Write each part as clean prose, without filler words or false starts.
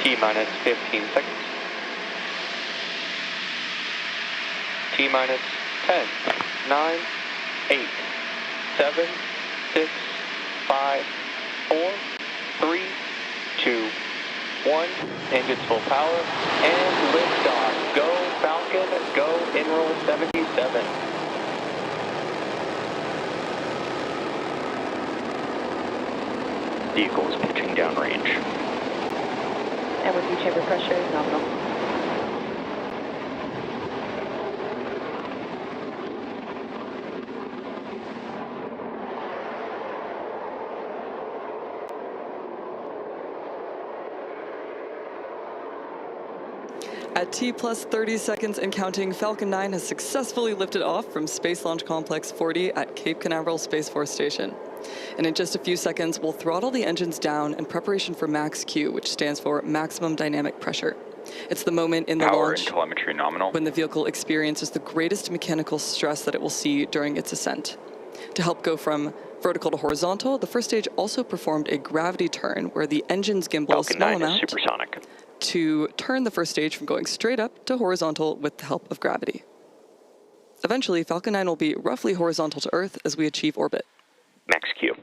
T-minus 15 seconds. T-minus 10, 9, 8, 7, 6, 5, 4, 3, 2, 1. Engines full power and liftoff. Go Falcon, go NROL-77. Vehicle is pitching downrange. And with chamber pressure is nominal. At T plus 30 seconds and counting, Falcon 9 has successfully lifted off from Space Launch Complex 40 at Cape Canaveral Space Force Station. And in just a few seconds, we'll throttle the engines down in preparation for max Q, which stands for maximum dynamic pressure. It's the moment in the Power launch and telemetry nominal. when the vehicle experiences the greatest mechanical stress that it will see during its ascent. To help go from vertical to horizontal, the first stage also performed a gravity turn where the engine's gimbal a Falcon small 9 is amount supersonic. to turn the first stage from going straight up to horizontal with the help of gravity. Eventually, Falcon 9 will be roughly horizontal to Earth as we achieve orbit. Max Q.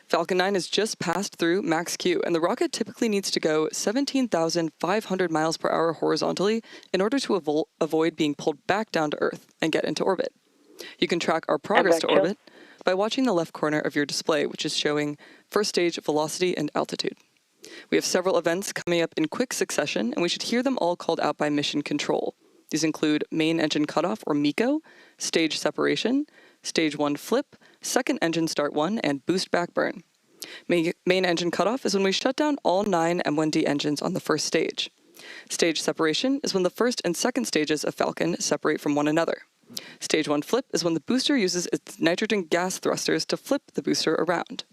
Falcon 9 has just passed through max Q, and the rocket typically needs to go 17,500 miles per hour horizontally in order to avoid being pulled back down to Earth and get into orbit. You can track our progress to orbit by watching the left corner of your display, which is showing first stage velocity and altitude. We have several events coming up in quick succession, and we should hear them all called out by mission control. These include main engine cutoff, or MECO, stage separation, stage 1 flip, second engine start 1, and boost back burn. Main engine cutoff is when we shut down all 9 M1D engines on the first stage. Stage separation is when the first and second stages of Falcon separate from one another. Stage 1 flip is when the booster uses its nitrogen gas thrusters to flip the booster around.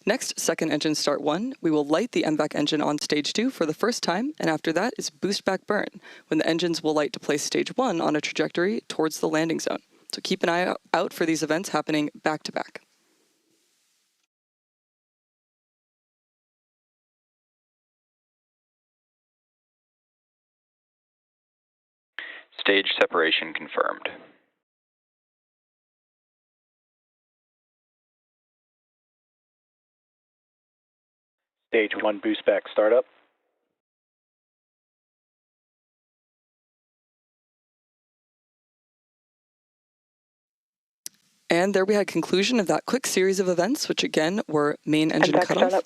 Next, second engine start 1, we will light the MVAC engine on stage 2 for the first time, and after that is boost back burn, when the engines will light to place stage 1 on a trajectory towards the landing zone. So keep an eye out for these events happening back to back. Stage separation confirmed. Stage 1 boost back startup. And there we had conclusion of that quick series of events, which again were main engine cutoff,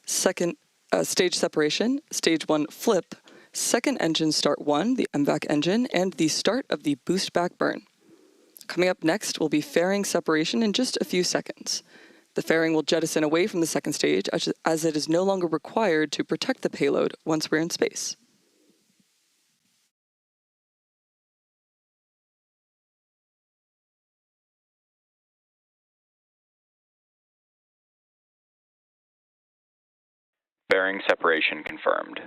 second stage separation, stage 1 flip, second engine start 1, the MVAC engine, and the start of the boost back burn. Coming up next will be fairing separation in just a few seconds. The fairing will jettison away from the second stage as it is no longer required to protect the payload once we're in space. Fairing separation confirmed.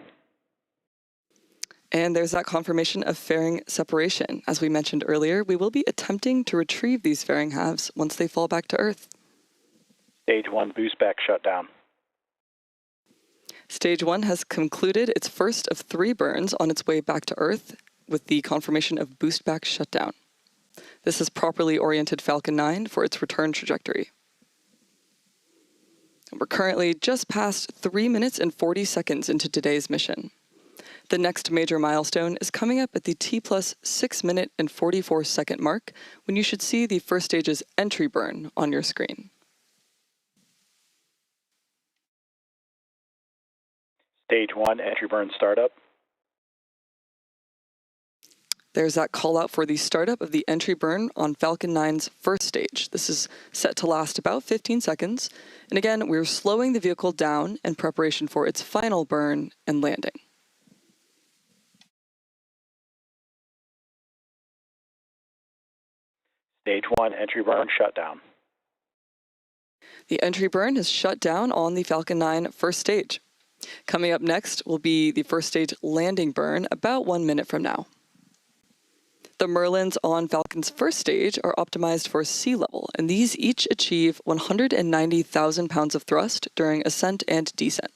And there's that confirmation of fairing separation. As we mentioned earlier, we will be attempting to retrieve these fairing halves once they fall back to Earth. Stage 1 boost back shutdown. Stage 1 has concluded its first of 3 burns on its way back to Earth with the confirmation of boost back shutdown. This has properly oriented Falcon 9 for its return trajectory. We're currently just past 3 minutes and 40 seconds into today's mission. The next major milestone is coming up at the T plus 6 minute and 44 second mark, when you should see the first stage's entry burn on your screen. Stage 1 entry burn startup. There's that call out for the startup of the entry burn on Falcon 9's first stage. This is set to last about 15 seconds. And again, we're slowing the vehicle down in preparation for its final burn and landing. Stage 1 entry burn shutdown. The entry burn has shut down on the Falcon 9 first stage. Coming up next will be the first stage landing burn about 1 minute from now. The Merlins on Falcon's first stage are optimized for sea level, and these each achieve 190,000 pounds of thrust during ascent and descent.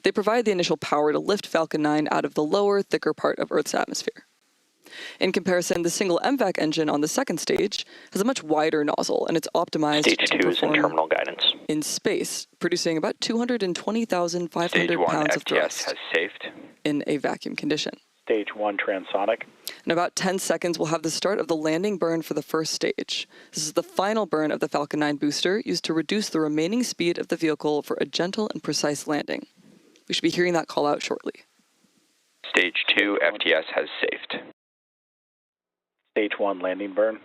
They provide the initial power to lift Falcon 9 out of the lower, thicker part of Earth's atmosphere. In comparison, the single MVAC engine on the second stage has a much wider nozzle, and it's optimized Stage Stage 2 is in terminal guidance. in space, producing about 220,500 Stage 1 pounds of FTS thrust has safed. in a vacuum condition. Stage 1 transonic. In about 10 seconds, we'll have the start of the landing burn for the first stage. This is the final burn of the Falcon 9 booster, used to reduce the remaining speed of the vehicle for a gentle and precise landing. We should be hearing that call out shortly. Stage 2 FTS has safed. Stage 1 landing burn.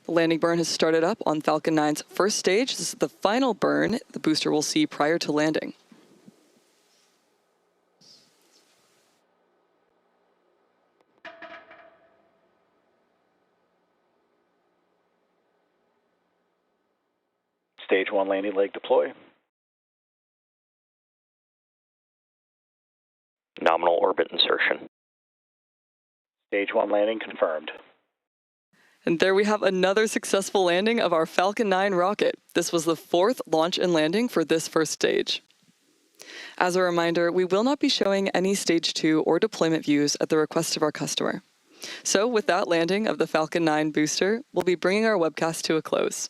The landing burn has started up on Falcon 9's first stage. This is the final burn the booster will see prior to landing. Stage 1 landing leg deploy. Nominal orbit insertion. Stage 1 landing confirmed. And there we have another successful landing of our Falcon 9 rocket. This was the 4th launch and landing for this first stage. As a reminder, we will not be showing any Stage 2 or deployment views at the request of our customer. So with that landing of the Falcon 9 booster, we'll be bringing our webcast to a close.